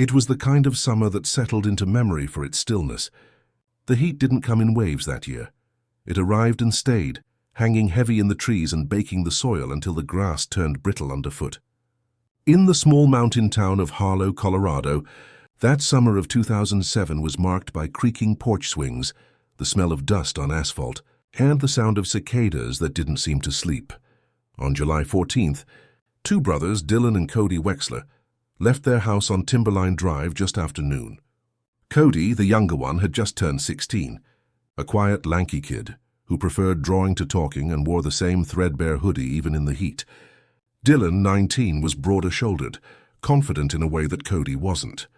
It was the kind of summer that settled into memory for its stillness. The heat didn't come in waves that year. It arrived and stayed, hanging heavy in the trees and baking the soil until the grass turned brittle underfoot. In the small mountain town of Harlow, Colorado, that summer of 2007 was marked by creaking porch swings, the smell of dust on asphalt, and the sound of cicadas that didn't seem to sleep. On July 14th, two brothers, Dylan and Cody Wexler, left their house on Timberline Drive just after noon. Cody, the younger one, had just turned 16, a quiet, lanky kid who preferred drawing to talking and wore the same threadbare hoodie even in the heat. Dylan, 19, was broader-shouldered, confident in a way that Cody wasn't.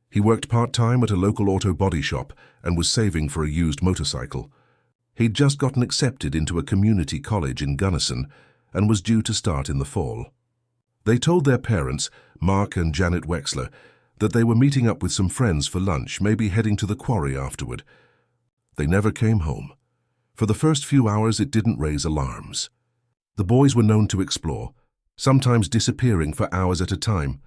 He worked part-time at a local auto body shop and was saving for a used motorcycle. He'd just gotten accepted into a community college in Gunnison and was due to start in the fall. They told their parents, Mark and Janet Wexler, that they were meeting up with some friends for lunch, maybe heading to the quarry afterward. They never came home. For the first few hours, it didn't raise alarms. The boys were known to explore, sometimes disappearing for hours at a time.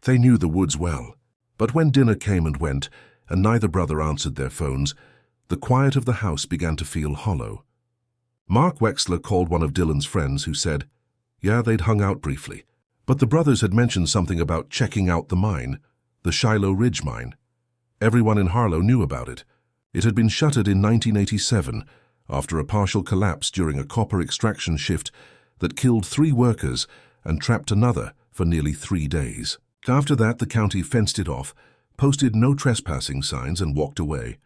They knew the woods well. But when dinner came and went, and neither brother answered their phones, the quiet of the house began to feel hollow. Mark Wexler called one of Dylan's friends who said, yeah, they'd hung out briefly, but the brothers had mentioned something about checking out the mine, the Shiloh Ridge Mine. Everyone in Harlow knew about it. It had been shuttered in 1987 after a partial collapse during a copper extraction shift that killed 3 workers and trapped another for nearly 3 days. After that, the county fenced it off, posted no trespassing signs, and walked away.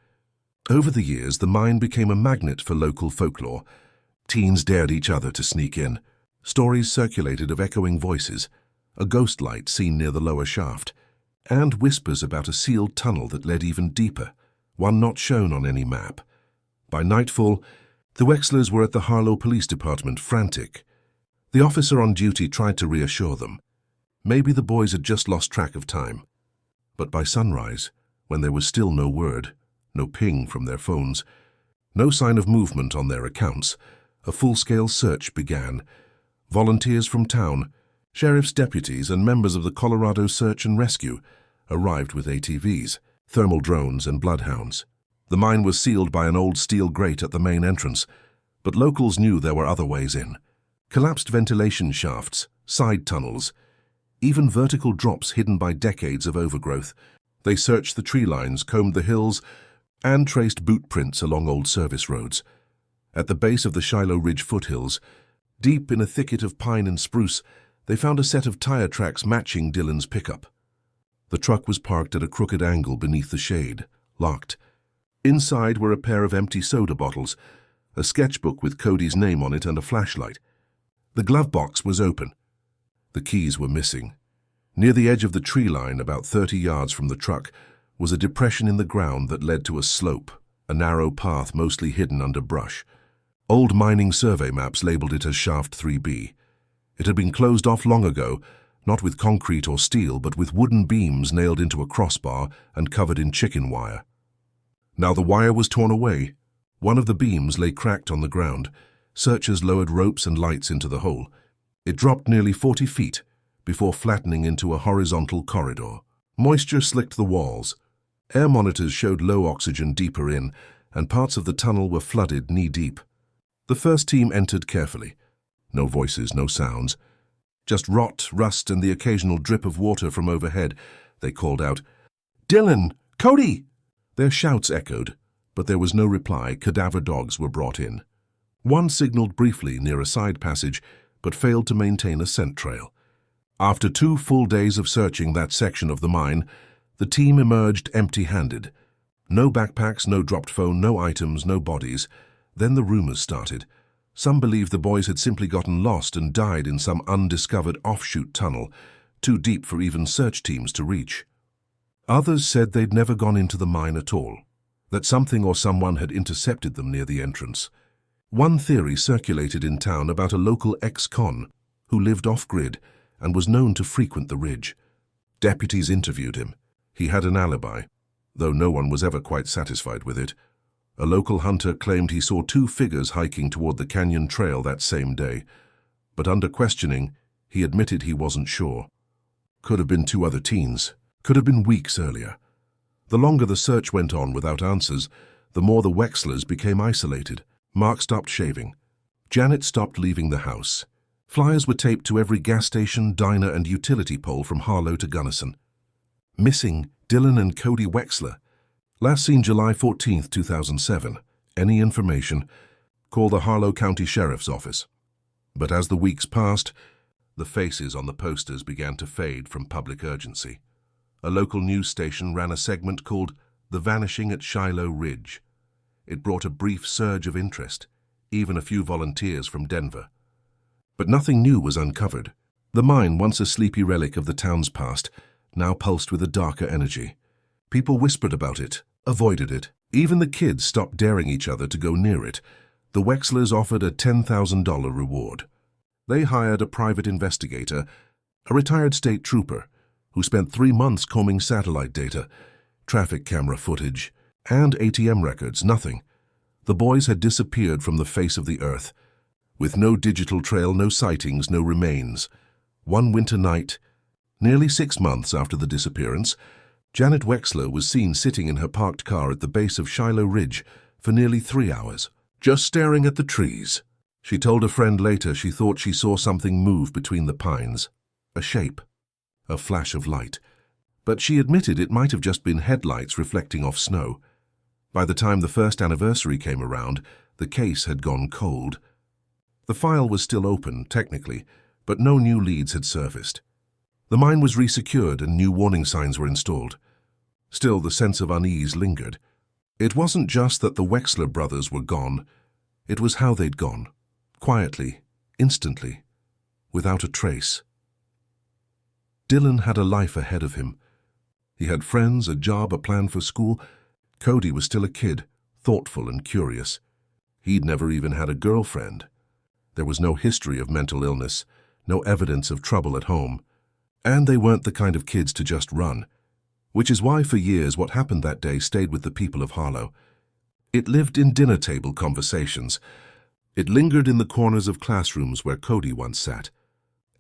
Over the years, the mine became a magnet for local folklore. Teens dared each other to sneak in. Stories circulated of echoing voices, a ghost light seen near the lower shaft, and whispers about a sealed tunnel that led even deeper, one not shown on any map. By nightfall, the Wexlers were at the Harlow Police Department, frantic. The officer on duty tried to reassure them. Maybe the boys had just lost track of time. But by sunrise, when there was still no word, no ping from their phones, no sign of movement on their accounts, a full-scale search began. Volunteers from town, sheriff's deputies, and members of the Colorado Search and Rescue arrived with ATVs, thermal drones, and bloodhounds. The mine was sealed by an old steel grate at the main entrance, but locals knew there were other ways in. Collapsed ventilation shafts, side tunnels, even vertical drops hidden by decades of overgrowth. They searched the tree lines, combed the hills, and traced boot prints along old service roads. At the base of the Shiloh Ridge foothills, deep in a thicket of pine and spruce, they found a set of tire tracks matching Dylan's pickup. The truck was parked at a crooked angle beneath the shade, locked. Inside were a pair of empty soda bottles, a sketchbook with Cody's name on it, and a flashlight. The glove box was open. The keys were missing. Near the edge of the tree line, about 30 yards from the truck, was a depression in the ground that led to a slope, a narrow path mostly hidden under brush. Old mining survey maps labeled it as Shaft 3B. It had been closed off long ago, not with concrete or steel, but with wooden beams nailed into a crossbar and covered in chicken wire. Now the wire was torn away. One of the beams lay cracked on the ground. Searchers lowered ropes and lights into the hole. It dropped nearly 40 feet before flattening into a horizontal corridor. Moisture slicked the walls. Air monitors showed low oxygen deeper in, and parts of the tunnel were flooded knee-deep. The first team entered carefully. No voices, no sounds. Just rot, rust, and the occasional drip of water from overhead. They called out, "Dylan! Cody!" Their shouts echoed, but there was no reply. Cadaver dogs were brought in. One signaled briefly near a side passage, but failed to maintain a scent trail. After 2 full days of searching that section of the mine, the team emerged empty-handed. No backpacks, no dropped phone, no items, no bodies. Then the rumors started. Some believed the boys had simply gotten lost and died in some undiscovered offshoot tunnel, too deep for even search teams to reach. Others said they'd never gone into the mine at all, that something or someone had intercepted them near the entrance. One theory circulated in town about a local ex-con who lived off-grid and was known to frequent the ridge. Deputies interviewed him. He had an alibi, though no one was ever quite satisfied with it. A local hunter claimed he saw 2 figures hiking toward the canyon trail that same day, but under questioning, he admitted he wasn't sure. Could have been 2 other teens, Could have been weeks earlier. The longer the search went on without answers, the more the Wexlers became isolated. Mark stopped shaving. Janet stopped leaving the house. Flyers were taped to every gas station, diner and utility pole from Harlow to Gunnison. Missing Dylan and Cody Wexler. Last seen July 14, 2007. Any information? Call the Harlow County Sheriff's Office. But as the weeks passed, the faces on the posters began to fade from public urgency. A local news station ran a segment called The Vanishing at Shiloh Ridge. It brought a brief surge of interest, even a few volunteers from Denver. But nothing new was uncovered. The mine, once a sleepy relic of the town's past, now pulsed with a darker energy. People whispered about it, avoided it. Even the kids stopped daring each other to go near it. The Wexlers offered a $10,000 reward. They hired a private investigator, a retired state trooper, who spent 3 months combing satellite data, traffic camera footage, and ATM records. Nothing. The boys had disappeared from the face of the earth, with no digital trail, no sightings, no remains. One winter night, nearly 6 months after the disappearance, Janet Wexler was seen sitting in her parked car at the base of Shiloh Ridge for nearly 3 hours, just staring at the trees. She told a friend later she thought she saw something move between the pines, a shape, a flash of light. But she admitted it might have just been headlights reflecting off snow. By the time the first anniversary came around, the case had gone cold. The file was still open, technically, but no new leads had surfaced. The mine was resecured and new warning signs were installed. Still, the sense of unease lingered. It wasn't just that the Wexler brothers were gone. It was how they'd gone. Quietly, instantly, without a trace. Dylan had a life ahead of him. He had friends, a job, a plan for school. Cody was still a kid, thoughtful and curious. He'd never even had a girlfriend. There was no history of mental illness, no evidence of trouble at home. And they weren't the kind of kids to just run. Which is why for years what happened that day stayed with the people of Harlow. It lived in dinner table conversations. It lingered in the corners of classrooms where Cody once sat.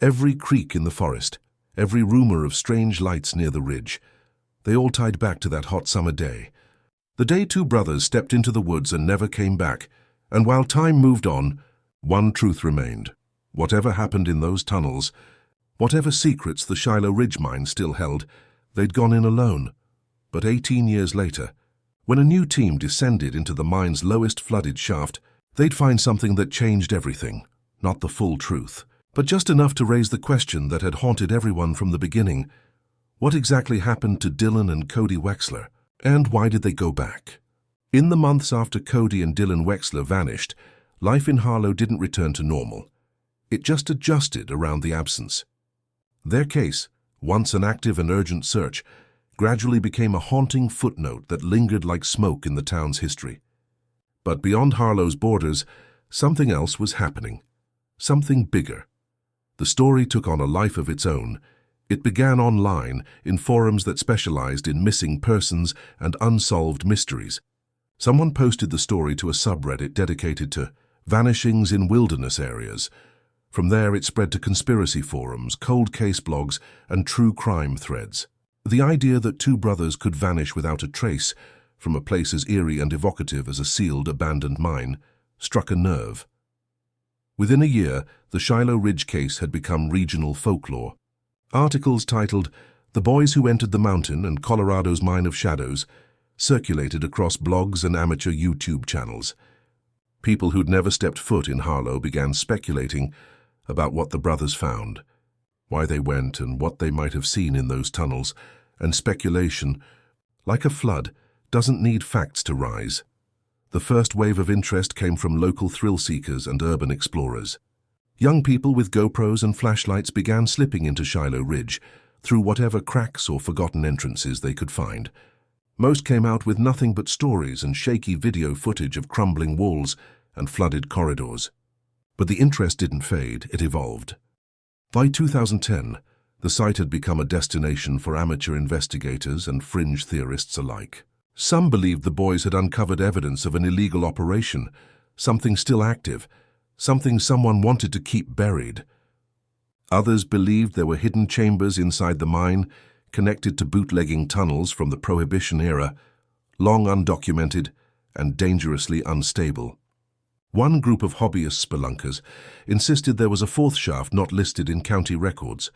Every creak in the forest, every rumor of strange lights near the ridge, they all tied back to that hot summer day. The day two brothers stepped into the woods and never came back, and while time moved on, one truth remained. Whatever happened in those tunnels, whatever secrets the Shiloh Ridge Mine still held, they'd gone in alone. But 18 years later, when a new team descended into the mine's lowest flooded shaft, they'd find something that changed everything. Not the full truth, but just enough to raise the question that had haunted everyone from the beginning. What exactly happened to Dylan and Cody Wexler, and why did they go back? In the months after Cody and Dylan Wexler vanished, life in Harlow didn't return to normal. It just adjusted around the absence. Their case, once an active and urgent search, gradually became a haunting footnote that lingered like smoke in the town's history. But beyond Harlow's borders, something else was happening. Something bigger. The story took on a life of its own. It began online, in forums that specialized in missing persons and unsolved mysteries. Someone posted the story to a subreddit dedicated to vanishings in wilderness areas. From there it spread to conspiracy forums, cold case blogs, and true crime threads. The idea that two brothers could vanish without a trace, from a place as eerie and evocative as a sealed, abandoned mine, struck a nerve. Within a year, the Shiloh Ridge case had become regional folklore. Articles titled "The Boys Who Entered the Mountain" and "Colorado's Mine of Shadows" circulated across blogs and amateur YouTube channels. People who'd never stepped foot in Harlow began speculating about what the brothers found, why they went and what they might have seen in those tunnels, and speculation, like a flood, doesn't need facts to rise. The first wave of interest came from local thrill-seekers and urban explorers. Young people with GoPros and flashlights began slipping into Shiloh Ridge through whatever cracks or forgotten entrances they could find. Most came out with nothing but stories and shaky video footage of crumbling walls and flooded corridors. But the interest didn't fade, it evolved. By 2010, the site had become a destination for amateur investigators and fringe theorists alike. Some believed the boys had uncovered evidence of an illegal operation, something still active, something someone wanted to keep buried. Others believed there were hidden chambers inside the mine, connected to bootlegging tunnels from the Prohibition era, long undocumented and dangerously unstable. One group of hobbyist spelunkers insisted there was a fourth shaft not listed in county records,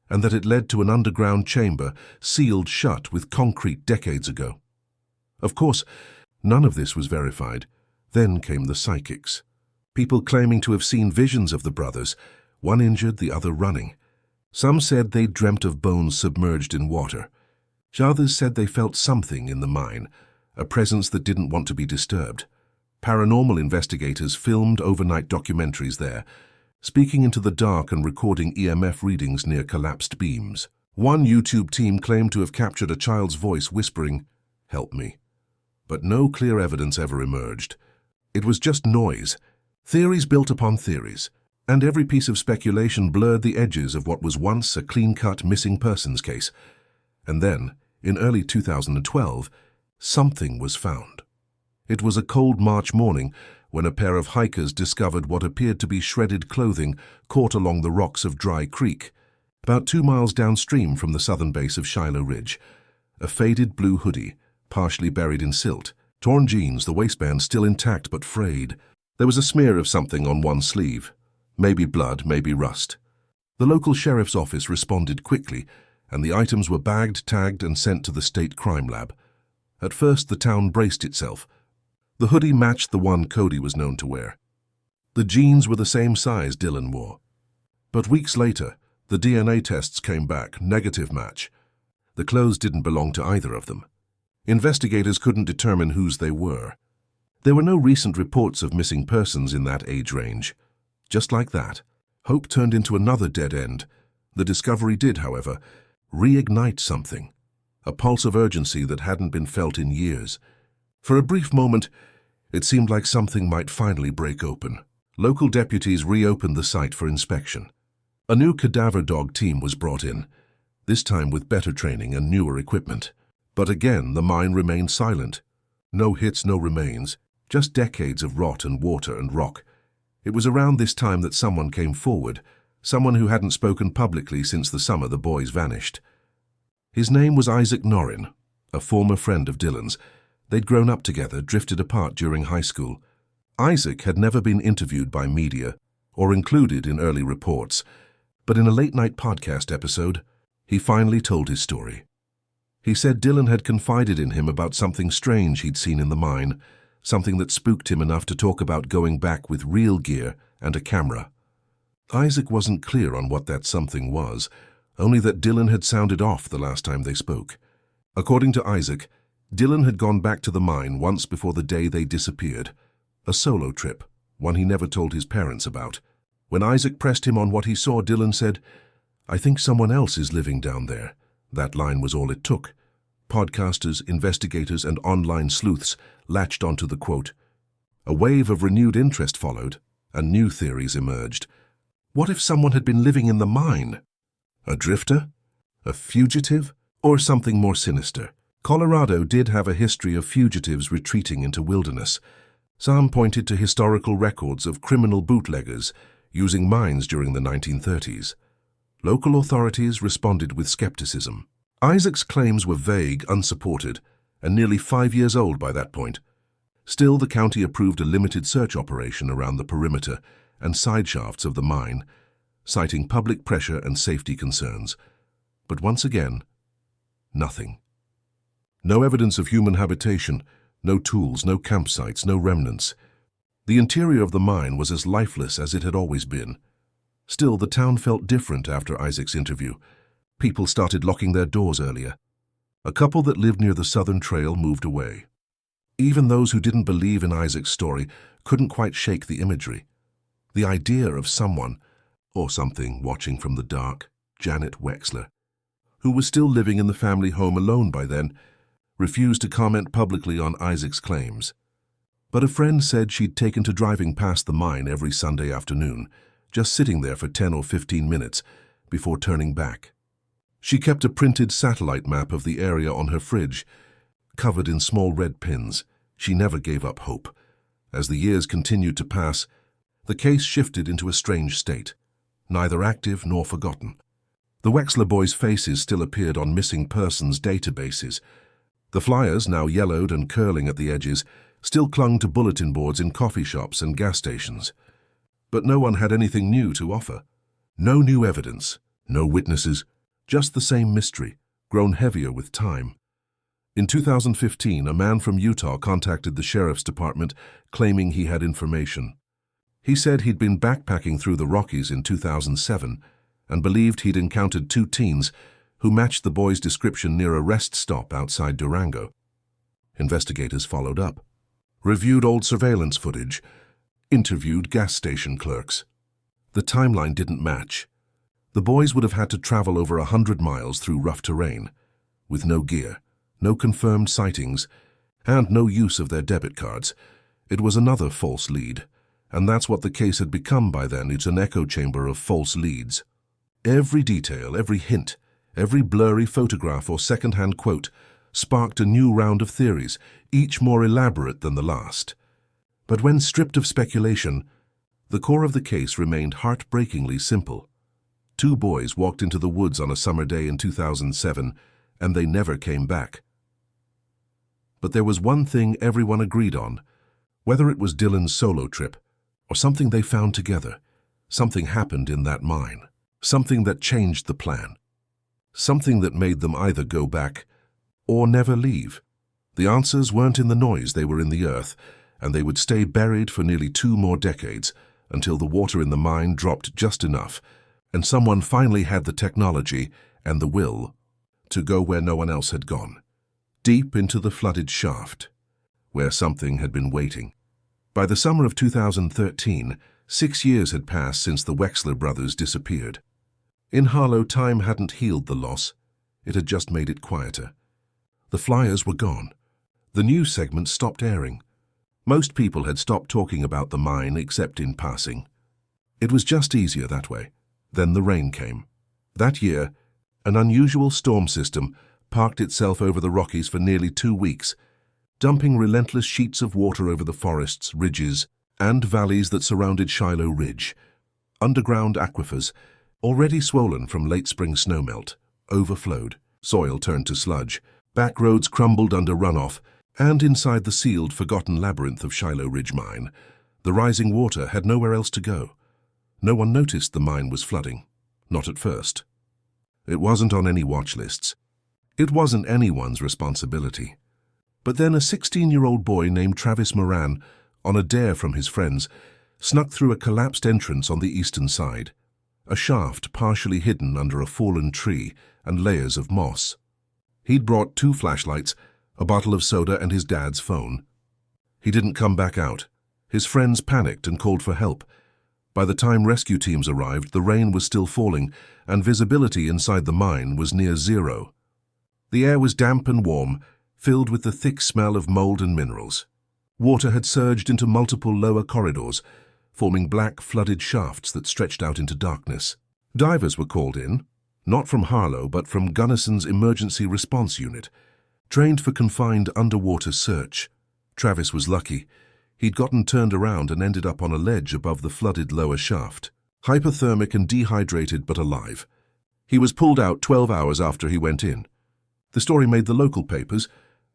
and that it led to an underground chamber sealed shut with concrete decades ago. Of course, none of this was verified. Then came the psychics. People claiming to have seen visions of the brothers, one injured, the other running. Some said they dreamt of bones submerged in water. Others said they felt something in the mine, a presence that didn't want to be disturbed. Paranormal investigators filmed overnight documentaries there, speaking into the dark and recording EMF readings near collapsed beams. One YouTube team claimed to have captured a child's voice whispering, "Help me." But no clear evidence ever emerged. It was just noise, theories built upon theories, and every piece of speculation blurred the edges of what was once a clean-cut missing persons case. And then, in early 2012, something was found. It was a cold March morning when a pair of hikers discovered what appeared to be shredded clothing caught along the rocks of Dry Creek, about 2 miles downstream from the southern base of Shiloh Ridge. A faded blue hoodie, partially buried in silt, torn jeans, the waistband still intact but frayed. There was a smear of something on one sleeve, maybe blood, maybe rust. The local sheriff's office responded quickly, and the items were bagged, tagged, and sent to the state crime lab. At first, the town braced itself. The hoodie matched the one Cody was known to wear. The jeans were the same size Dylan wore. But weeks later, the DNA tests came back, negative match. The clothes didn't belong to either of them. Investigators couldn't determine whose they were. There were no recent reports of missing persons in that age range. Just like that, hope turned into another dead end. The discovery did, however, reignite something, a pulse of urgency that hadn't been felt in years. For a brief moment, it seemed like something might finally break open. Local deputies reopened the site for inspection. A new cadaver dog team was brought in, this time with better training and newer equipment. But again, the mine remained silent. No hits, no remains, just decades of rot and water and rock. It was around this time that someone came forward, someone who hadn't spoken publicly since the summer the boys vanished. His name was Isaac Norrin, a former friend of Dylan's. They'd grown up together, drifted apart during high school. Isaac had never been interviewed by media or included in early reports, but in a late-night podcast episode, he finally told his story. He said Dylan had confided in him about something strange he'd seen in the mine, something that spooked him enough to talk about going back with real gear and a camera. Isaac wasn't clear on what that something was, only that Dylan had sounded off the last time they spoke. According to Isaac, Dylan had gone back to the mine once before the day they disappeared. A solo trip, one he never told his parents about. When Isaac pressed him on what he saw, Dylan said, "I think someone else is living down there." That line was all it took. Podcasters, investigators, and online sleuths latched onto the quote. A wave of renewed interest followed, and new theories emerged. What if someone had been living in the mine? A drifter? A fugitive? Or something more sinister? Colorado did have a history of fugitives retreating into wilderness. Some pointed to historical records of criminal bootleggers using mines during the 1930s. Local authorities responded with skepticism. Isaac's claims were vague, unsupported, and nearly 5 years old by that point. Still, the county approved a limited search operation around the perimeter and side shafts of the mine, citing public pressure and safety concerns. But once again, nothing. No evidence of human habitation, no tools, no campsites, no remnants. The interior of the mine was as lifeless as it had always been. Still, the town felt different after Isaac's interview. People started locking their doors earlier. A couple that lived near the southern trail moved away. Even those who didn't believe in Isaac's story couldn't quite shake the imagery. The idea of someone, or something, watching from the dark, Janet Wexler, who was still living in the family home alone by then, refused to comment publicly on Isaac's claims. But a friend said she'd taken to driving past the mine every Sunday afternoon, just sitting there for 10 or 15 minutes before turning back. She kept a printed satellite map of the area on her fridge, covered in small red pins. She never gave up hope. As the years continued to pass, the case shifted into a strange state, neither active nor forgotten. The Wexler boys' faces still appeared on missing persons databases. The flyers, now yellowed and curling at the edges, still clung to bulletin boards in coffee shops and gas stations. But no one had anything new to offer. No new evidence, no witnesses, just the same mystery, grown heavier with time. In 2015, a man from Utah contacted the sheriff's department claiming he had information. He said he'd been backpacking through the Rockies in 2007 and believed he'd encountered two teens who matched the boys' description near a rest stop outside Durango. Investigators followed up, reviewed old surveillance footage, interviewed gas station clerks. The timeline didn't match. The boys would have had to travel over 100 miles through rough terrain, with no gear, no confirmed sightings, and no use of their debit cards. It was another false lead, and that's what the case had become by then. It's an echo chamber of false leads. Every detail, every hint, every blurry photograph or second-hand quote sparked a new round of theories, each more elaborate than the last. But when stripped of speculation, the core of the case remained heartbreakingly simple. Two boys walked into the woods on a summer day in 2007, and they never came back. But there was one thing everyone agreed on. Whether it was Dylan's solo trip or something they found together, something happened in that mine. Something that changed the plan. Something that made them either go back or never leave. The answers weren't in the noise, they were in the earth, and they would stay buried for nearly 2 more decades until the water in the mine dropped just enough, and someone finally had the technology and the will to go where no one else had gone, deep into the flooded shaft, where something had been waiting. By the summer of 2013, 6 years had passed since the Wexler brothers disappeared. In Harlow, time hadn't healed the loss. It had just made it quieter. The flyers were gone. The news segments stopped airing. Most people had stopped talking about the mine except in passing. It was just easier that way. Then the rain came. That year, an unusual storm system parked itself over the Rockies for nearly 2 weeks, dumping relentless sheets of water over the forests, ridges, and valleys that surrounded Shiloh Ridge. Underground aquifers, already swollen from late spring snowmelt, overflowed. Soil turned to sludge. Back roads crumbled under runoff, and inside the sealed, forgotten labyrinth of Shiloh Ridge Mine, the rising water had nowhere else to go. No one noticed the mine was flooding. Not at first. It wasn't on any watch lists. It wasn't anyone's responsibility. But then a 16-year-old boy named Travis Moran, on a dare from his friends, snuck through a collapsed entrance on the eastern side, a shaft partially hidden under a fallen tree and layers of moss. He'd brought 2 flashlights, a bottle of soda, and his dad's phone. He didn't come back out. His friends panicked and called for help. By the time rescue teams arrived, the rain was still falling, and visibility inside the mine was near zero. The air was damp and warm, filled with the thick smell of mold and minerals. Water had surged into multiple lower corridors, forming black, flooded shafts that stretched out into darkness. Divers were called in, not from Harlow, but from Gunnison's Emergency Response Unit, trained for confined underwater search. Travis was lucky. He'd gotten turned around and ended up on a ledge above the flooded lower shaft, hypothermic and dehydrated but alive. He was pulled out 12 hours after he went in. The story made the local papers,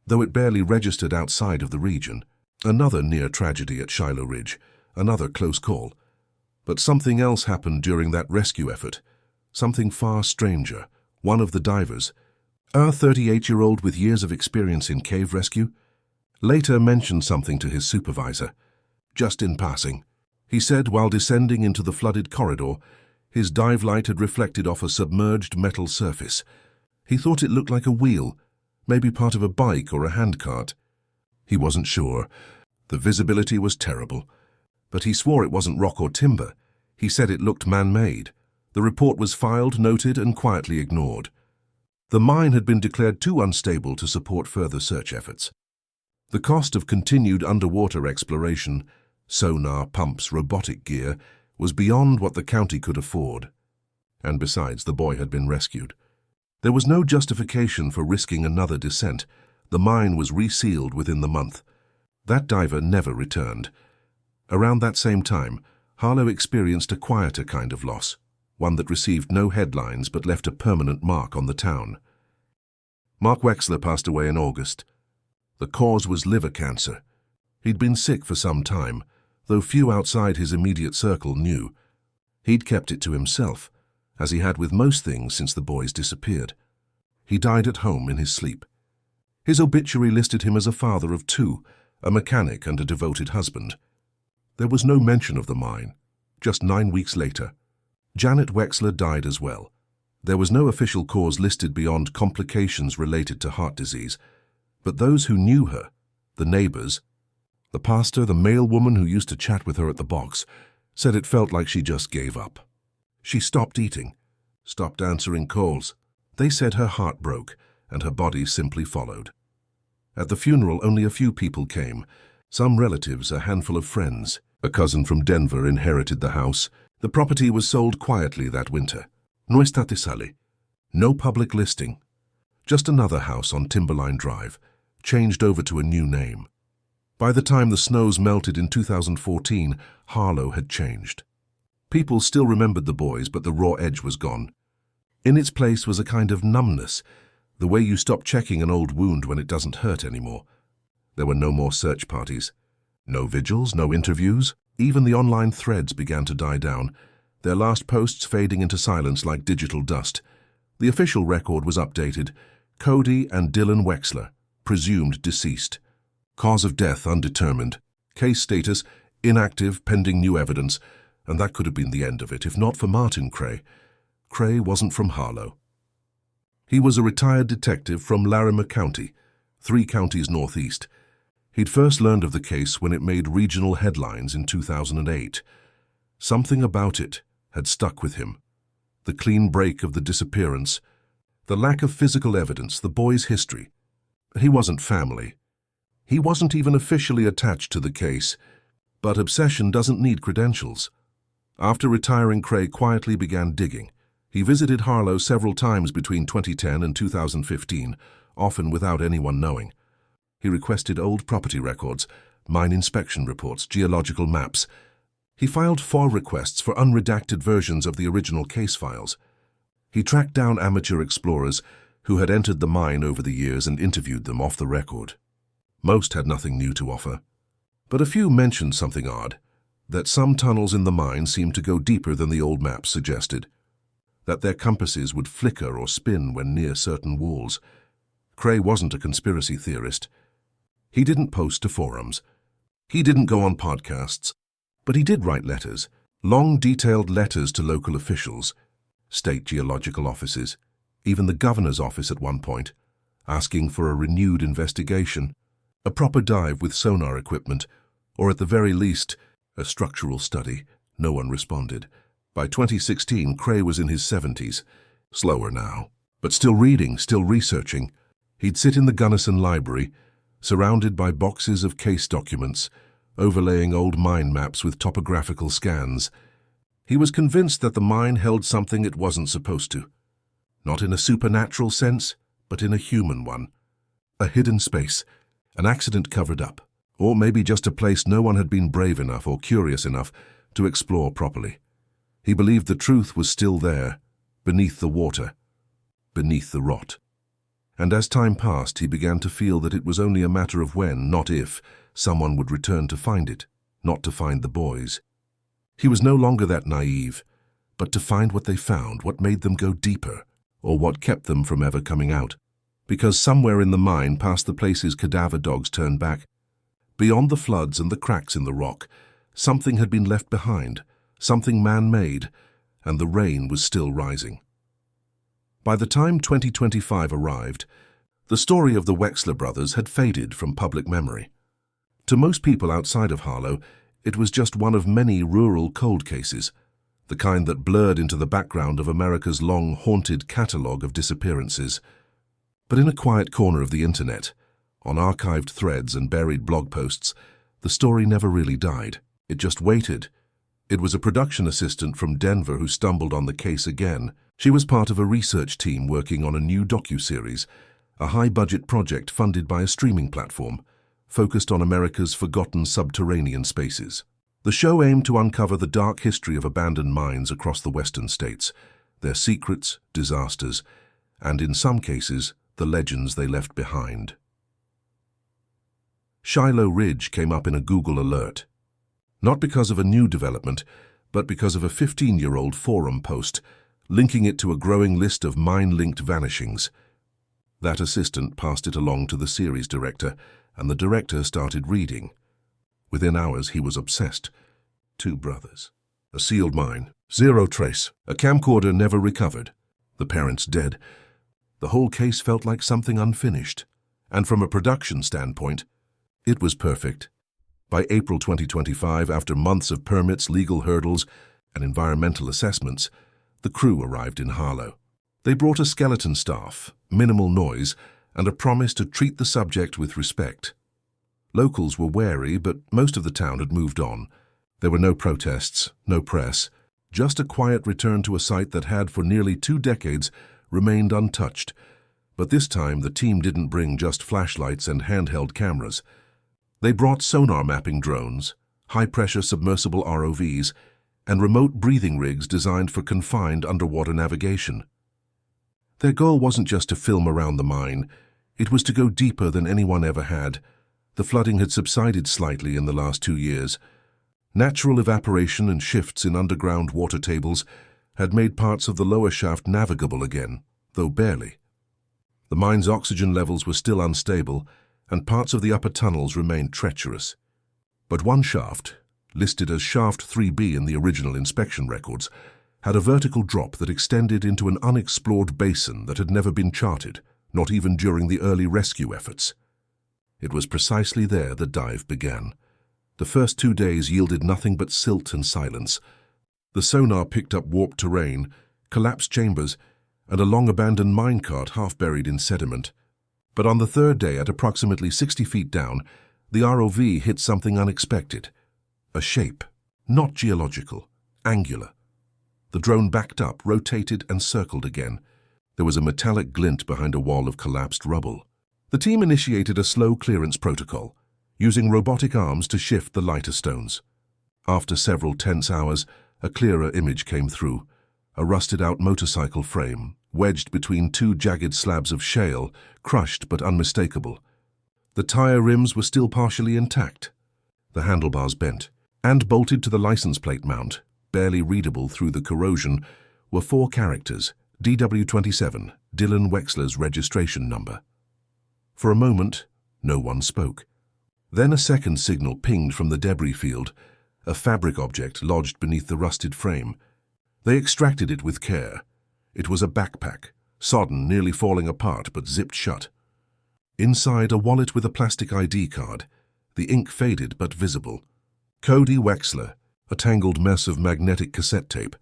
though it barely registered outside of the region. Another near tragedy at Shiloh Ridge, another close call. But something else happened during that rescue effort. Something far stranger. One of the divers, a 38-year-old with years of experience in cave rescue, later mentioned something to his supervisor. Just in passing. He said while descending into the flooded corridor, his dive light had reflected off a submerged metal surface. He thought it looked like a wheel, maybe part of a bike or a handcart. He wasn't sure. The visibility was terrible. But he swore it wasn't rock or timber. He said it looked man-made. The report was filed, noted, and quietly ignored. The mine had been declared too unstable to support further search efforts. The cost of continued underwater exploration, sonar, pumps, robotic gear, was beyond what the county could afford. And besides, the boy had been rescued. There was no justification for risking another descent. The mine was resealed within the month. That diver never returned. Around that same time, Harlow experienced a quieter kind of loss. one that received no headlines but left a permanent mark on the town. Mark Wexler passed away in August. The cause was liver cancer. He'd been sick for some time, though few outside his immediate circle knew. He'd kept it to himself, as he had with most things since the boys disappeared. He died at home in his sleep. His obituary listed him as a father of two, a mechanic and a devoted husband. There was no mention of the mine. Just 9 weeks later, Janet Wexler died as well. There was no official cause listed beyond complications related to heart disease, but those who knew her, the neighbors, the pastor, the male woman who used to chat with her at the box, said it felt like she just gave up. She stopped eating, stopped answering calls. They said her heart broke and her body simply followed. At the funeral, only a few people came, some relatives, a handful of friends. A cousin from Denver inherited the house. The property was sold quietly that winter. No estate sale. No public listing. Just another house on Timberline Drive, changed over to a new name. By the time the snows melted in 2014, Harlow had changed. People still remembered the boys, but the raw edge was gone. In its place was a kind of numbness, the way you stop checking an old wound when it doesn't hurt anymore. There were no more search parties. No vigils, no interviews. Even the online threads began to die down, their last posts fading into silence like digital dust. The official record was updated. Cody and Dylan Wexler, presumed deceased. Cause of death undetermined. Case status inactive pending new evidence, and that could have been the end of it, if not for Martin Cray. Cray wasn't from Harlow. He was a retired detective from Larimer County, 3 counties northeast. He'd first learned of the case when it made regional headlines in 2008. Something about it had stuck with him. The clean break of the disappearance, the lack of physical evidence, the boy's history. He wasn't family. He wasn't even officially attached to the case, but obsession doesn't need credentials. After retiring, Cray quietly began digging. He visited Harlow several times between 2010 and 2015, often without anyone knowing. He requested old property records, mine inspection reports, geological maps. He filed 4 requests for unredacted versions of the original case files. He tracked down amateur explorers who had entered the mine over the years and interviewed them off the record. Most had nothing new to offer, but a few mentioned something odd, that some tunnels in the mine seemed to go deeper than the old maps suggested, that their compasses would flicker or spin when near certain walls. Cray wasn't a conspiracy theorist. He didn't post to forums. He didn't go on podcasts. But he did write letters, long detailed letters to local officials, state geological offices, even the governor's office at one point, asking for a renewed investigation, a proper dive with sonar equipment, or at the very least, a structural study. No one responded. By 2016, Cray was in his 70s, slower now, but still reading, still researching. He'd sit in the Gunnison Library, surrounded by boxes of case documents, overlaying old mine maps with topographical scans. He was convinced that the mine held something it wasn't supposed to. Not in a supernatural sense, but in a human one. A hidden space, an accident covered up, or maybe just a place no one had been brave enough or curious enough to explore properly. He believed the truth was still there, beneath the water, beneath the rot. And as time passed, he began to feel that it was only a matter of when, not if, someone would return to find it, not to find the boys. He was no longer that naive, but to find what they found, what made them go deeper, or what kept them from ever coming out. Because somewhere in the mine, past the places cadaver dogs turned back, beyond the floods and the cracks in the rock, something had been left behind, something man-made, and the rain was still rising. By the time 2025 arrived, the story of the Wexler brothers had faded from public memory. To most people outside of Harlow, it was just one of many rural cold cases, the kind that blurred into the background of America's long, haunted catalogue of disappearances. But in a quiet corner of the internet, on archived threads and buried blog posts, the story never really died. It just waited. It was a production assistant from Denver who stumbled on the case again. She was part of a research team working on a new docuseries, a high-budget project funded by a streaming platform, focused on America's forgotten subterranean spaces. The show aimed to uncover the dark history of abandoned mines across the western states, their secrets, disasters, and in some cases, the legends they left behind. Shiloh Ridge came up in a Google alert. Not because of a new development, but because of a 15-year-old forum post linking it to a growing list of mine-linked vanishings. That assistant passed it along to the series director, and the director started reading. Within hours, he was obsessed. 2 brothers. A sealed mine. 0 trace. A camcorder never recovered. The parents dead. The whole case felt like something unfinished. And from a production standpoint, it was perfect. By April 2025, after months of permits, legal hurdles, and environmental assessments, the crew arrived in Harlow. They brought a skeleton staff, minimal noise, and a promise to treat the subject with respect. Locals were wary, but most of the town had moved on. There were no protests, no press, just a quiet return to a site that had, for nearly 2 decades, remained untouched. But this time, the team didn't bring just flashlights and handheld cameras. They brought sonar mapping drones, high-pressure submersible ROVs, and remote breathing rigs designed for confined underwater navigation. Their goal wasn't just to film around the mine. It was to go deeper than anyone ever had. The flooding had subsided slightly in the last 2 years. Natural evaporation and shifts in underground water tables had made parts of the lower shaft navigable again, though barely. The mine's oxygen levels were still unstable, and parts of the upper tunnels remained treacherous. But one shaft, listed as Shaft 3B in the original inspection records, had a vertical drop that extended into an unexplored basin that had never been charted, not even during the early rescue efforts. It was precisely there the dive began. The first 2 days yielded nothing but silt and silence. The sonar picked up warped terrain, collapsed chambers, and a long-abandoned minecart half buried in sediment. But on the 3rd day, at approximately 60 feet down, the ROV hit something unexpected. A shape, not geological, angular. The drone backed up, rotated, and circled again. There was a metallic glint behind a wall of collapsed rubble. The team initiated a slow clearance protocol, using robotic arms to shift the lighter stones. After several tense hours, a clearer image came through. A rusted-out motorcycle frame, wedged between 2 jagged slabs of shale, crushed but unmistakable. The tire rims were still partially intact. The handlebars bent, and bolted to the license plate mount, barely readable through the corrosion, were 4 characters, DW27, Dylan Wexler's registration number. For a moment, no one spoke. Then a second signal pinged from the debris field, a fabric object lodged beneath the rusted frame. They extracted it with care. It was a backpack, sodden, nearly falling apart, but zipped shut. Inside, a wallet with a plastic ID card, the ink faded but visible. Cody Wexler, a tangled mess of magnetic cassette tape,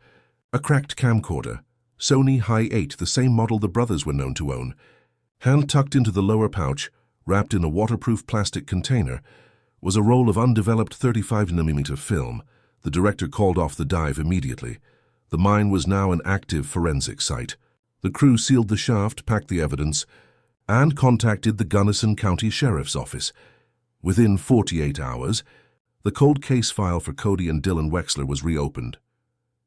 a cracked camcorder, Sony Hi-8, the same model the brothers were known to own. Hand-tucked into the lower pouch, wrapped in a waterproof plastic container, was a roll of undeveloped 35mm film. The director called off the dive immediately. The mine was now an active forensic site. The crew sealed the shaft, packed the evidence, and contacted the Gunnison County Sheriff's Office. Within 48 hours, the cold case file for Cody and Dylan Wexler was reopened.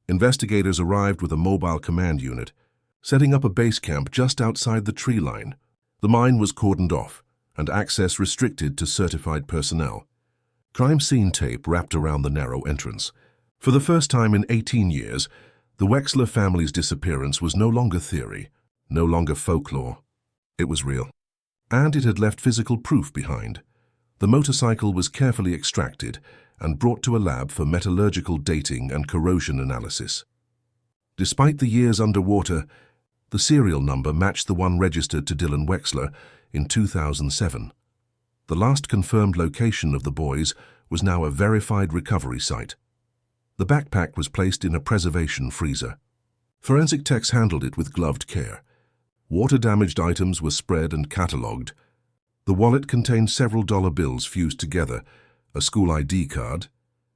Investigators arrived with a mobile command unit, setting up a base camp just outside the tree line. The mine was cordoned off, and access restricted to certified personnel. Crime scene tape wrapped around the narrow entrance. For the first time in 18 years, the Wexler family's disappearance was no longer theory, no longer folklore. It was real. And it had left physical proof behind. The motorcycle was carefully extracted and brought to a lab for metallurgical dating and corrosion analysis. Despite the years underwater, the serial number matched the one registered to Dylan Wexler in 2007. The last confirmed location of the boys was now a verified recovery site. The backpack was placed in a preservation freezer. Forensic techs handled it with gloved care. Water-damaged items were spread and catalogued. The wallet contained several dollar bills fused together, a school ID card,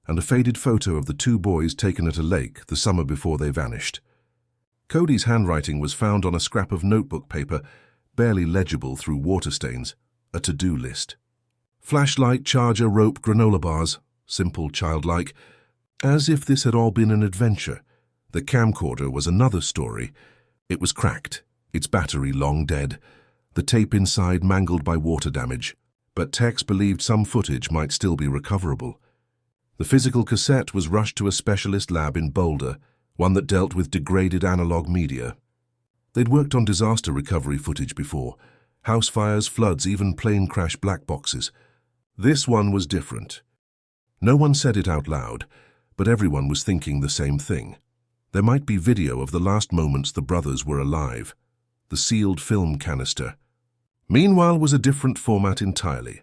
and a faded photo of the 2 boys taken at a lake the summer before they vanished. Cody's handwriting was found on a scrap of notebook paper, barely legible through water stains, a to-do list. Flashlight, charger, rope, granola bars, simple, childlike, as if this had all been an adventure. The camcorder was another story. It was cracked, its battery long dead, the tape inside mangled by water damage, but techs believed some footage might still be recoverable. The physical cassette was rushed to a specialist lab in Boulder, one that dealt with degraded analog media. They'd worked on disaster recovery footage before, house fires, floods, even plane crash black boxes. This one was different. No one said it out loud, but everyone was thinking the same thing. There might be video of the last moments the brothers were alive. The sealed film canister. Meanwhile was a different format entirely.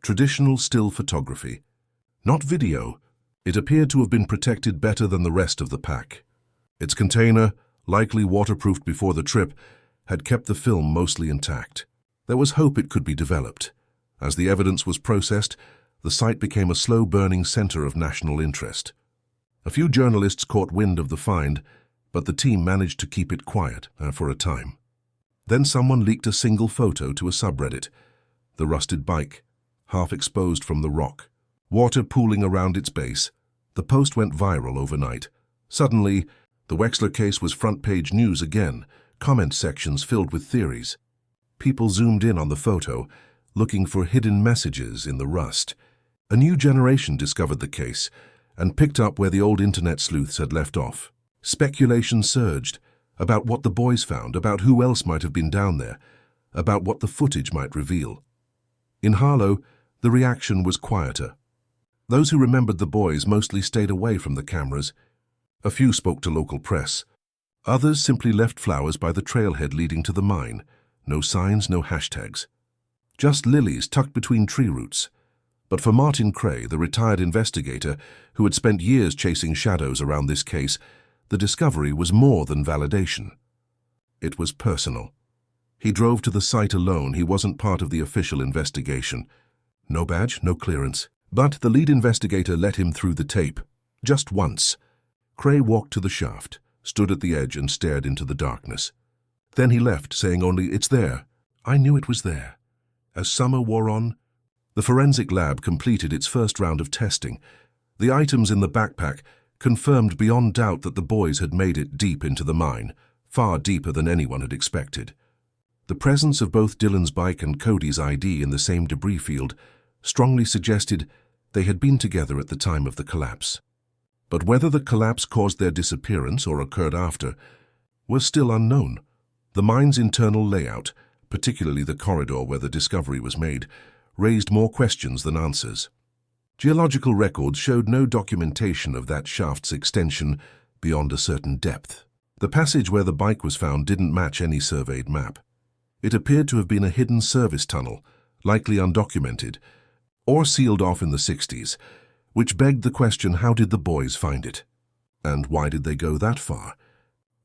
Traditional still photography. Not video. It appeared to have been protected better than the rest of the pack. Its container, likely waterproofed before the trip, had kept the film mostly intact. There was hope it could be developed. As the evidence was processed, the site became a slow-burning center of national interest. A few journalists caught wind of the find, but the team managed to keep it quiet for a time. Then someone leaked a single photo to a subreddit. The rusted bike, half exposed from the rock, water pooling around its base. The post went viral overnight. Suddenly, the Wexler case was front-page news again, comment sections filled with theories. People zoomed in on the photo, looking for hidden messages in the rust. A new generation discovered the case and picked up where the old internet sleuths had left off. Speculation surged about what the boys found, about who else might have been down there, about what the footage might reveal. In Harlow, the reaction was quieter. Those who remembered the boys mostly stayed away from the cameras. A few spoke to local press. Others simply left flowers by the trailhead leading to the mine. No signs, no hashtags. Just lilies tucked between tree roots. But for Martin Cray, the retired investigator who had spent years chasing shadows around this case, the discovery was more than validation. It was personal. He drove to the site alone. He wasn't part of the official investigation. No badge, no clearance. But the lead investigator let him through the tape. Just once. Cray walked to the shaft, stood at the edge and stared into the darkness. Then he left, saying only, "It's there. I knew it was there." As summer wore on, the forensic lab completed its first round of testing. The items in the backpack confirmed beyond doubt that the boys had made it deep into the mine, far deeper than anyone had expected. The presence of both Dylan's bike and Cody's ID in the same debris field strongly suggested they had been together at the time of the collapse. But whether the collapse caused their disappearance or occurred after was still unknown. The mine's internal layout, particularly the corridor where the discovery was made, raised more questions than answers. Geological records showed no documentation of that shaft's extension beyond a certain depth. The passage where the bike was found didn't match any surveyed map. It appeared to have been a hidden service tunnel, likely undocumented, or sealed off in the 60s, which begged the question, how did the boys find it? And why did they go that far?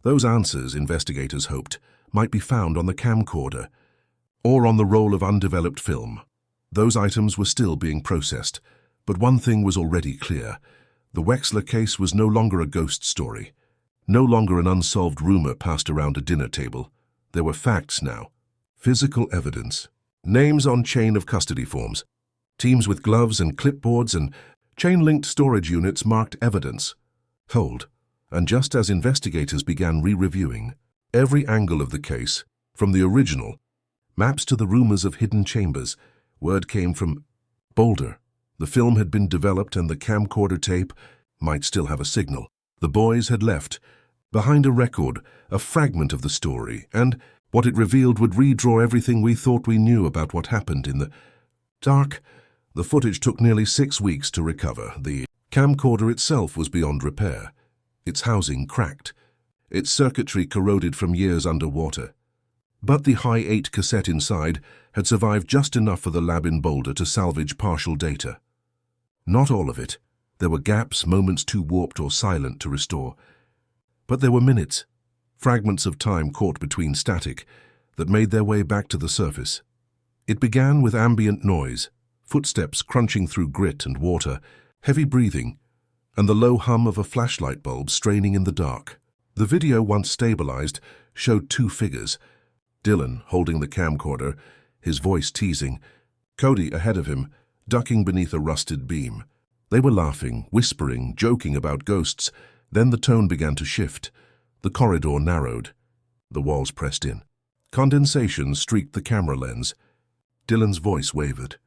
Those answers, investigators hoped, might be found on the camcorder, or on the roll of undeveloped film. Those items were still being processed, but one thing was already clear. The Wexler case was no longer a ghost story, no longer an unsolved rumor passed around a dinner table. There were facts now, physical evidence, names on chain of custody forms, teams with gloves and clipboards and chain-linked storage units marked evidence. Hold, and just as investigators began re-reviewing every angle of the case, from the original, maps to the rumors of hidden chambers, word came from Boulder. The film had been developed and the camcorder tape might still have a signal. The boys had left behind a record, a fragment of the story, and what it revealed would redraw everything we thought we knew about what happened in the dark. The footage took nearly 6 weeks to recover. The camcorder itself was beyond repair. Its housing cracked, its circuitry corroded from years underwater. But the high-8 cassette inside had survived just enough for the lab in Boulder to salvage partial data. Not all of it. There were gaps, moments too warped or silent to restore. But there were minutes, fragments of time caught between static, that made their way back to the surface. It began with ambient noise, footsteps crunching through grit and water, heavy breathing, and the low hum of a flashlight bulb straining in the dark. The video, once stabilized, showed 2 figures. Dylan, holding the camcorder, his voice teasing, Cody ahead of him, ducking beneath a rusted beam. They were laughing, whispering, joking about ghosts. Then the tone began to shift. The corridor narrowed. The walls pressed in. Condensation streaked the camera lens. Dylan's voice wavered.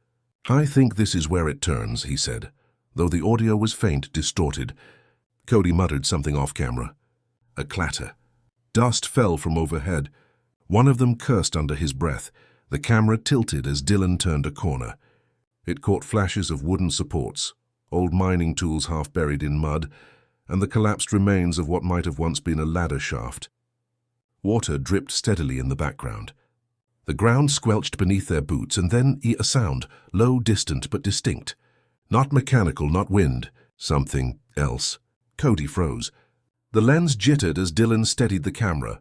"I think this is where it turns," he said, though the audio was faint, distorted. Cody muttered something off camera. A clatter. Dust fell from overhead. One of them cursed under his breath. The camera tilted as Dylan turned a corner. It caught flashes of wooden supports, old mining tools half buried in mud, and the collapsed remains of what might have once been a ladder shaft. Water dripped steadily in the background. The ground squelched beneath their boots, and then a sound, low, distant, but distinct. Not mechanical, not wind. Something else. Cody froze. The lens jittered as Dylan steadied the camera.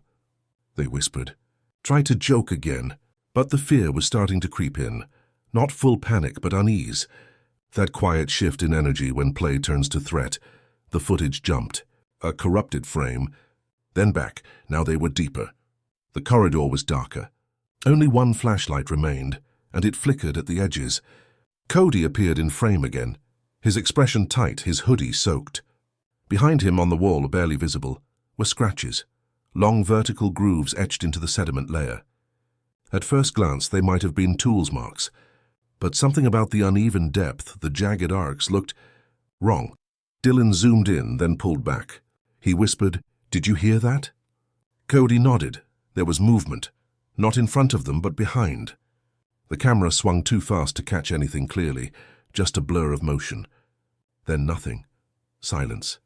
They whispered. Try to joke again. But the fear was starting to creep in. Not full panic, but unease. That quiet shift in energy when play turns to threat. The footage jumped. A corrupted frame. Then back. Now they were deeper. The corridor was darker. Only one flashlight remained, and it flickered at the edges. Cody appeared in frame again, his expression tight, his hoodie soaked. Behind him on the wall, barely visible, were scratches, long vertical grooves etched into the sediment layer. At first glance, they might have been tools marks, but something about the uneven depth, the jagged arcs, looked wrong. Dylan zoomed in, then pulled back. He whispered, "Did you hear that?" Cody nodded. There was movement, not in front of them, but behind. The camera swung too fast to catch anything clearly, just a blur of motion. Then nothing. Silence.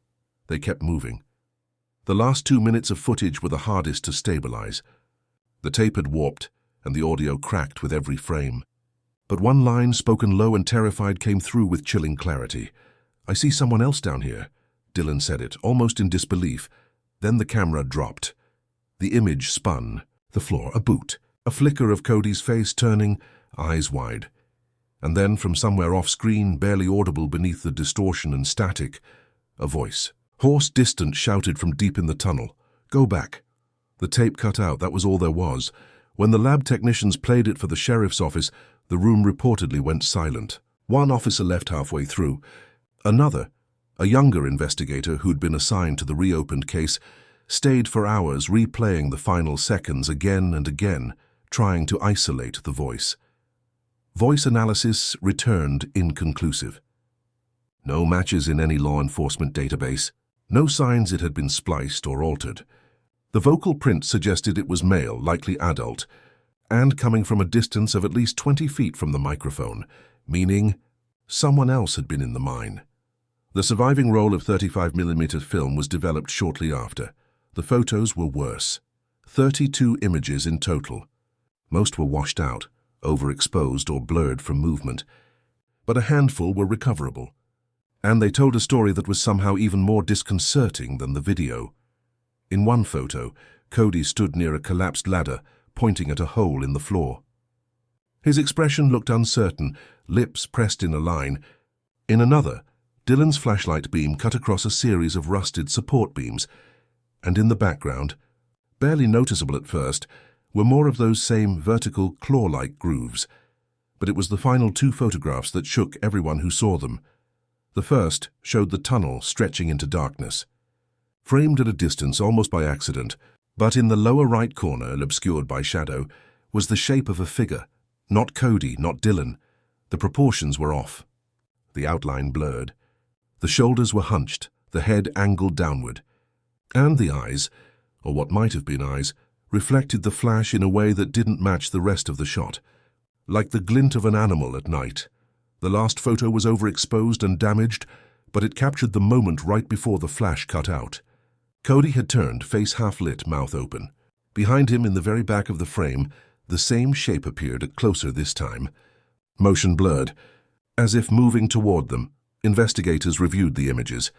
They kept moving. The last 2 minutes of footage were the hardest to stabilize. The tape had warped, and the audio cracked with every frame. But one line, spoken low and terrified, came through with chilling clarity. "I see someone else down here." Dylan said it, almost in disbelief. Then the camera dropped. The image spun. The floor, a boot. A flicker of Cody's face turning, eyes wide. And then, from somewhere off-screen, barely audible beneath the distortion and static, a voice. Hoarse, distant, shouted from deep in the tunnel. "Go back." The tape cut out, that was all there was. When the lab technicians played it for the sheriff's office, the room reportedly went silent. One officer left halfway through. Another, a younger investigator who'd been assigned to the reopened case, stayed for hours replaying the final seconds again and again, trying to isolate the voice. Voice analysis returned inconclusive. No matches in any law enforcement database. No signs it had been spliced or altered. The vocal print suggested it was male, likely adult, and coming from a distance of at least 20 feet from the microphone, meaning someone else had been in the mine. The surviving roll of 35mm film was developed shortly after. The photos were worse. 32 images in total. Most were washed out, overexposed or blurred from movement. But a handful were recoverable. And they told a story that was somehow even more disconcerting than the video. In one photo, Cody stood near a collapsed ladder, pointing at a hole in the floor. His expression looked uncertain, lips pressed in a line. In another, Dylan's flashlight beam cut across a series of rusted support beams, and in the background, barely noticeable at first, were more of those same vertical claw-like grooves. But it was the final 2 photographs that shook everyone who saw them. The first showed the tunnel stretching into darkness. Framed at a distance almost by accident, but in the lower right corner, obscured by shadow, was the shape of a figure. Not Cody, not Dylan. The proportions were off. The outline blurred. The shoulders were hunched, the head angled downward. And the eyes, or what might have been eyes, reflected the flash in a way that didn't match the rest of the shot. Like the glint of an animal at night. The last photo was overexposed and damaged, but it captured the moment right before the flash cut out. Cody had turned, face half-lit, mouth open. Behind him, in the very back of the frame, the same shape appeared, closer this time. Motion blurred. As if moving toward them, investigators reviewed the images.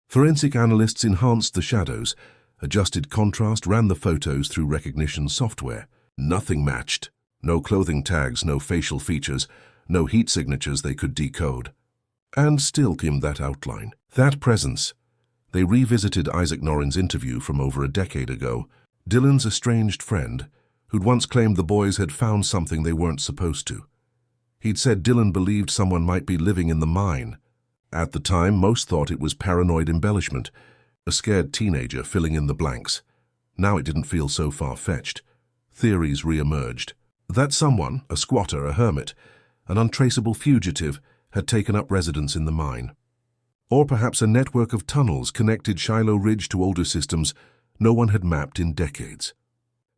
Forensic analysts enhanced the shadows, adjusted contrast, ran the photos through recognition software. Nothing matched. No clothing tags, no facial features, no heat signatures they could decode. And still came that outline, that presence. They revisited Isaac Norrin's interview from over a decade ago, Dylan's estranged friend, who'd once claimed the boys had found something they weren't supposed to. He'd said Dylan believed someone might be living in the mine, At the time, most thought it was paranoid embellishment, a scared teenager filling in the blanks. Now it didn't feel so far-fetched. Theories re-emerged. That someone, a squatter, a hermit, an untraceable fugitive, had taken up residence in the mine. Or perhaps a network of tunnels connected Shiloh Ridge to older systems no one had mapped in decades.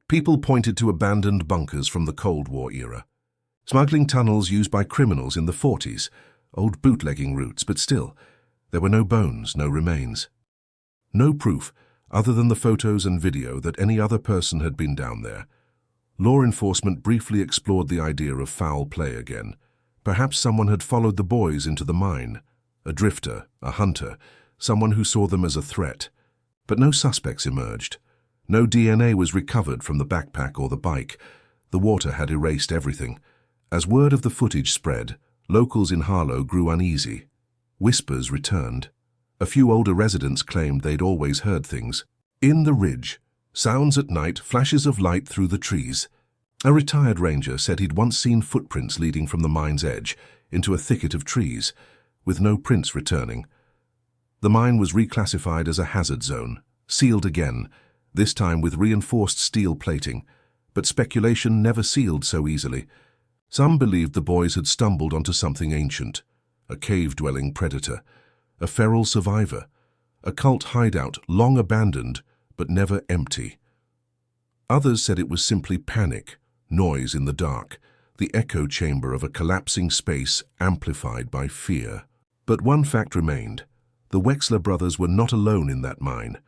People pointed to abandoned bunkers from the Cold War era. Smuggling tunnels used by criminals in the 40s, old bootlegging routes, but still, there were no bones, no remains. No proof, other than the photos and video, that any other person had been down there. Law enforcement briefly explored the idea of foul play again. Perhaps someone had followed the boys into the mine. A drifter, a hunter, someone who saw them as a threat. But no suspects emerged. No DNA was recovered from the backpack or the bike. The water had erased everything. As word of the footage spread, locals in Harlow grew uneasy. Whispers returned. A few older residents claimed they'd always heard things. In the ridge, sounds at night, flashes of light through the trees. A retired ranger said he'd once seen footprints leading from the mine's edge into a thicket of trees, with no prints returning. The mine was reclassified as a hazard zone, sealed again, this time with reinforced steel plating, but speculation never sealed so easily. Some believed the boys had stumbled onto something ancient, a cave-dwelling predator, a feral survivor, a cult hideout long abandoned but never empty. Others said it was simply panic, noise in the dark, the echo chamber of a collapsing space amplified by fear. But one fact remained. The Wexler brothers were not alone in that mine.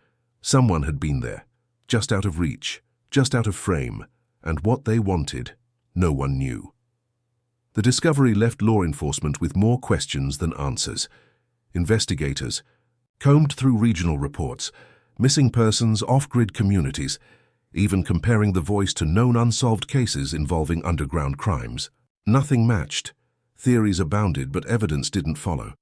Someone had been there, just out of reach, just out of frame, and what they wanted, no one knew. The discovery left law enforcement with more questions than answers. Investigators combed through regional reports, missing persons, off-grid communities, even comparing the voice to known unsolved cases involving underground crimes. Nothing matched. Theories abounded, but evidence didn't follow.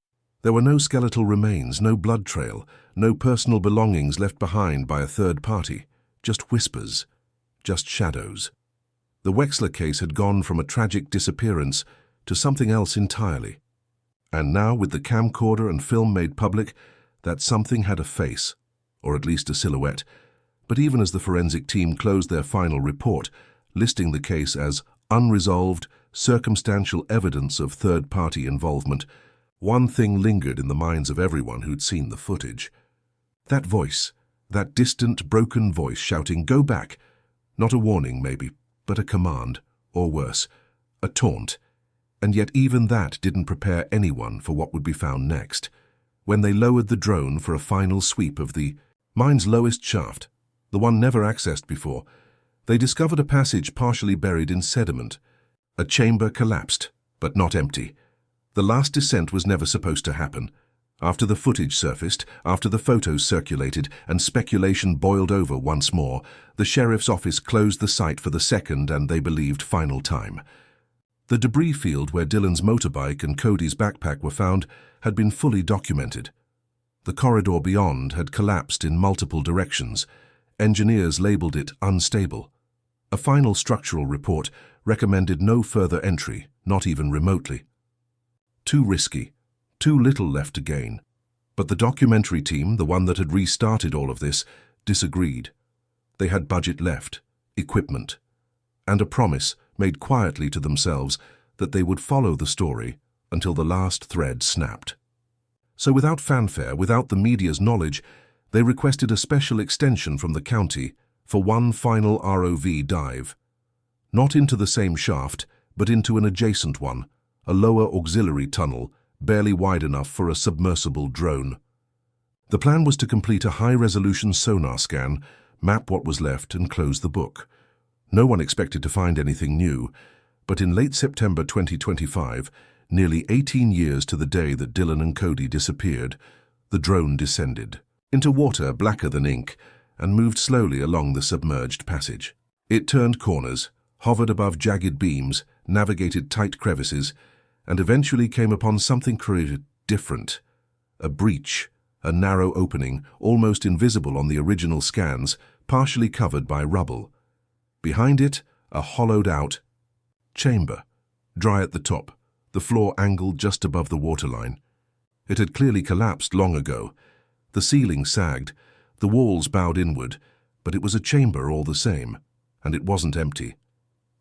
There were no skeletal remains, no blood trail, no personal belongings left behind by a third party. Just whispers, just shadows. The Wexler case had gone from a tragic disappearance to something else entirely. And now, with the camcorder and film made public, that something had a face, or at least a silhouette. But even as the forensic team closed their final report, listing the case as unresolved, circumstantial evidence of third-party involvement, one thing lingered in the minds of everyone who'd seen the footage. That voice, that distant, broken voice shouting, "Go back!" Not a warning, maybe, but a command, or worse, a taunt. And yet even that didn't prepare anyone for what would be found next. When they lowered the drone for a final sweep of the mine's lowest shaft, the one never accessed before, they discovered a passage partially buried in sediment. A chamber collapsed, but not empty. The last descent was never supposed to happen. After the footage surfaced, after the photos circulated, and speculation boiled over once more, the sheriff's office closed the site for the second and, they believed, final time. The debris field where Dylan's motorbike and Cody's backpack were found had been fully documented. The corridor beyond had collapsed in multiple directions. Engineers labeled it unstable. A final structural report recommended no further entry, not even remotely. Too risky, too little left to gain. But the documentary team, the one that had restarted all of this, disagreed. They had budget left, equipment, and a promise made quietly to themselves that they would follow the story until the last thread snapped. So without fanfare, without the media's knowledge, they requested a special extension from the county for one final ROV dive. Not into the same shaft, but into an adjacent one, a lower auxiliary tunnel, barely wide enough for a submersible drone. The plan was to complete a high-resolution sonar scan, map what was left, and close the book. No one expected to find anything new, but in late September 2025, nearly 18 years to the day that Dylan and Cody disappeared, the drone descended into water blacker than ink and moved slowly along the submerged passage. It turned corners, hovered above jagged beams, navigated tight crevices, and eventually came upon something created different. A breach, a narrow opening, almost invisible on the original scans, partially covered by rubble. Behind it, a hollowed-out chamber, dry at the top, the floor angled just above the waterline. It had clearly collapsed long ago. The ceiling sagged, the walls bowed inward, but it was a chamber all the same, and it wasn't empty.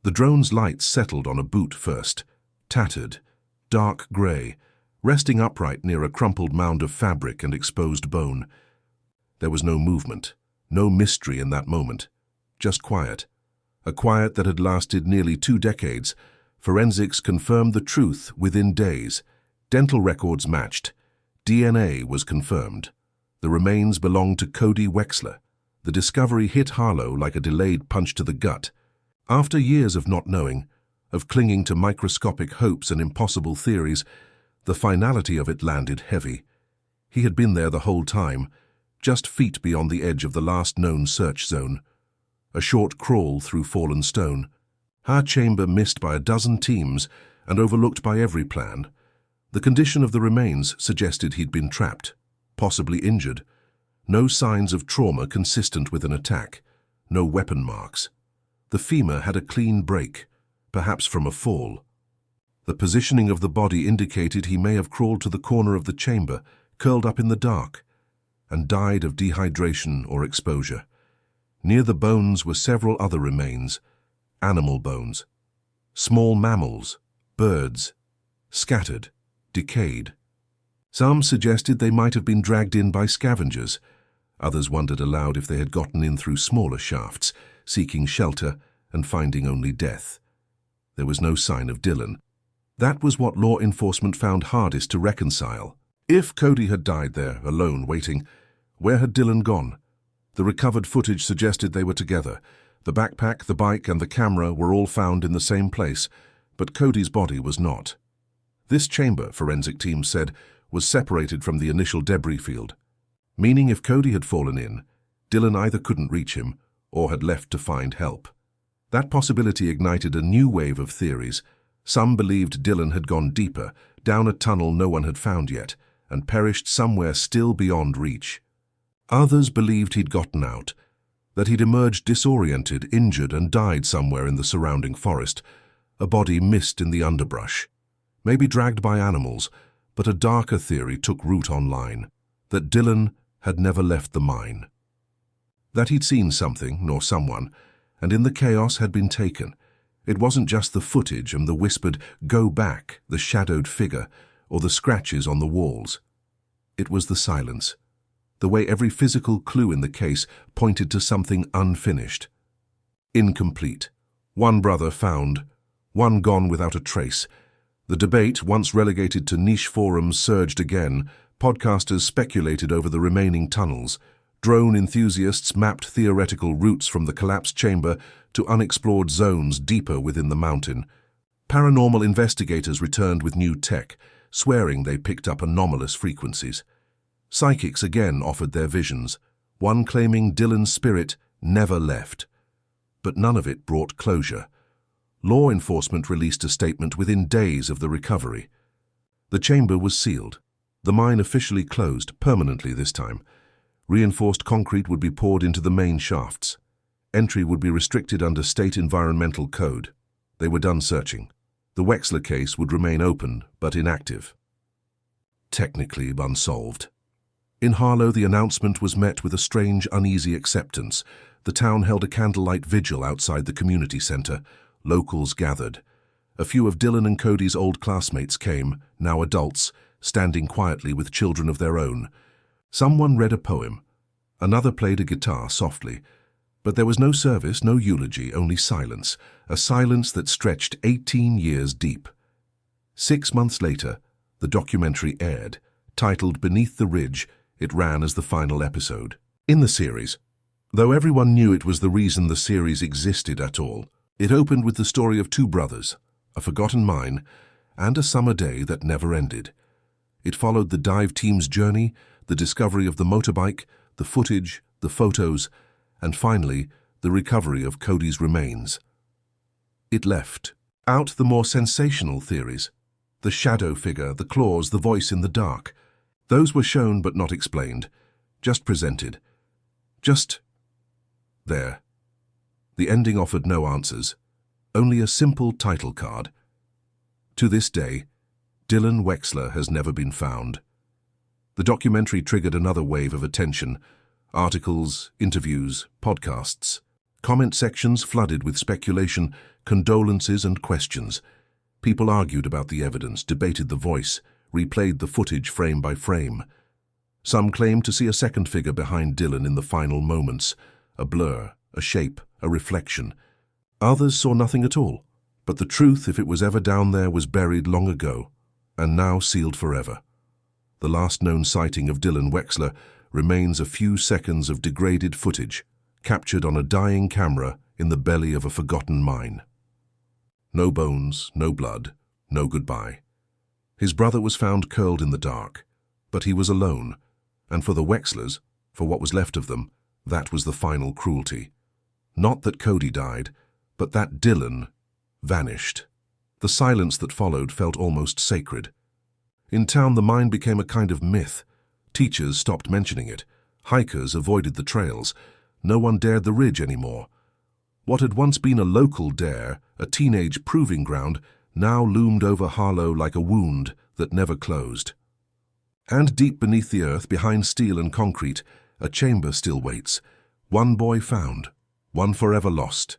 The drone's lights settled on a boot first, tattered, dark grey, resting upright near a crumpled mound of fabric and exposed bone. There was no movement, no mystery in that moment, just quiet. A quiet that had lasted nearly 2 decades. Forensics confirmed the truth within days. Dental records matched. DNA was confirmed. The remains belonged to Cody Wexler. The discovery hit Harlow like a delayed punch to the gut. After years of not knowing, of clinging to microscopic hopes and impossible theories, the finality of it landed heavy. He had been there the whole time, just feet beyond the edge of the last known search zone. A short crawl through fallen stone. Our chamber missed by a dozen teams and overlooked by every plan. The condition of the remains suggested he'd been trapped, possibly injured. No signs of trauma consistent with an attack. No weapon marks. The femur had a clean break, perhaps from a fall. The positioning of the body indicated he may have crawled to the corner of the chamber, curled up in the dark, and died of dehydration or exposure. Near the bones were several other remains, animal bones, small mammals, birds, scattered, decayed. Some suggested they might have been dragged in by scavengers. Others wondered aloud if they had gotten in through smaller shafts, seeking shelter and finding only death. There was no sign of Dylan. That was what law enforcement found hardest to reconcile. If Cody had died there, alone, waiting, where had Dylan gone? The recovered footage suggested they were together. The backpack, the bike, and the camera were all found in the same place, but Cody's body was not. This chamber, forensic teams said, was separated from the initial debris field, meaning if Cody had fallen in, Dylan either couldn't reach him or had left to find help. That possibility ignited a new wave of theories. Some believed Dylan had gone deeper, down a tunnel no one had found yet, and perished somewhere still beyond reach. Others believed he'd gotten out, that he'd emerged disoriented, injured, and died somewhere in the surrounding forest, a body missed in the underbrush. Maybe dragged by animals, but a darker theory took root online, that Dylan had never left the mine. That he'd seen something, nor someone, and in the chaos had been taken. It wasn't just the footage and the whispered, "Go back," the shadowed figure, or the scratches on the walls. It was the silence, the way every physical clue in the case pointed to something unfinished. Incomplete. One brother found, one gone without a trace. The debate, once relegated to niche forums, surged again. Podcasters speculated over the remaining tunnels. Drone enthusiasts mapped theoretical routes from the collapsed chamber to unexplored zones deeper within the mountain. Paranormal investigators returned with new tech, swearing they picked up anomalous frequencies. Psychics again offered their visions, one claiming Dylan's spirit never left. But none of it brought closure. Law enforcement released a statement within days of the recovery. The chamber was sealed. The mine officially closed, permanently this time. Reinforced concrete would be poured into the main shafts. Entry would be restricted under state environmental code. They were done searching. The Wexler case would remain open, but inactive. Technically unsolved. In Harlow, the announcement was met with a strange, uneasy acceptance. The town held a candlelight vigil outside the community center. Locals gathered. A few of Dylan and Cody's old classmates came, now adults, standing quietly with children of their own. Someone read a poem. Another played a guitar softly. But there was no service, no eulogy, only silence, a silence that stretched 18 years deep. 6 months later, the documentary aired. Titled Beneath the Ridge, it ran as the final episode. In the series, though everyone knew it was the reason the series existed at all, it opened with the story of 2 brothers, a forgotten mine, and a summer day that never ended. It followed the dive team's journey, the discovery of the motorbike, the footage, the photos, and finally, the recovery of Cody's remains. It left out the more sensational theories, the shadow figure, the claws, the voice in the dark. Those were shown but not explained, just presented. Just there. The ending offered no answers, only a simple title card. To this day, Dylan Wexler has never been found. The documentary triggered another wave of attention. Articles, interviews, podcasts. Comment sections flooded with speculation, condolences and questions. People argued about the evidence, debated the voice, replayed the footage frame by frame. Some claimed to see a second figure behind Dylan in the final moments, a blur, a shape, a reflection. Others saw nothing at all, but the truth, if it was ever down there, was buried long ago, and now sealed forever. The last known sighting of Dylan Wexler remains a few seconds of degraded footage, captured on a dying camera in the belly of a forgotten mine. No bones, no blood, no goodbye. His brother was found curled in the dark, but he was alone, and for the Wexlers, for what was left of them, that was the final cruelty. Not that Cody died, but that Dylan vanished. The silence that followed felt almost sacred. In town, the mine became a kind of myth. Teachers stopped mentioning it. Hikers avoided the trails. No one dared the ridge anymore. What had once been a local dare, a teenage proving ground, now loomed over Harlow like a wound that never closed. And deep beneath the earth, behind steel and concrete, a chamber still waits. One boy found, one forever lost.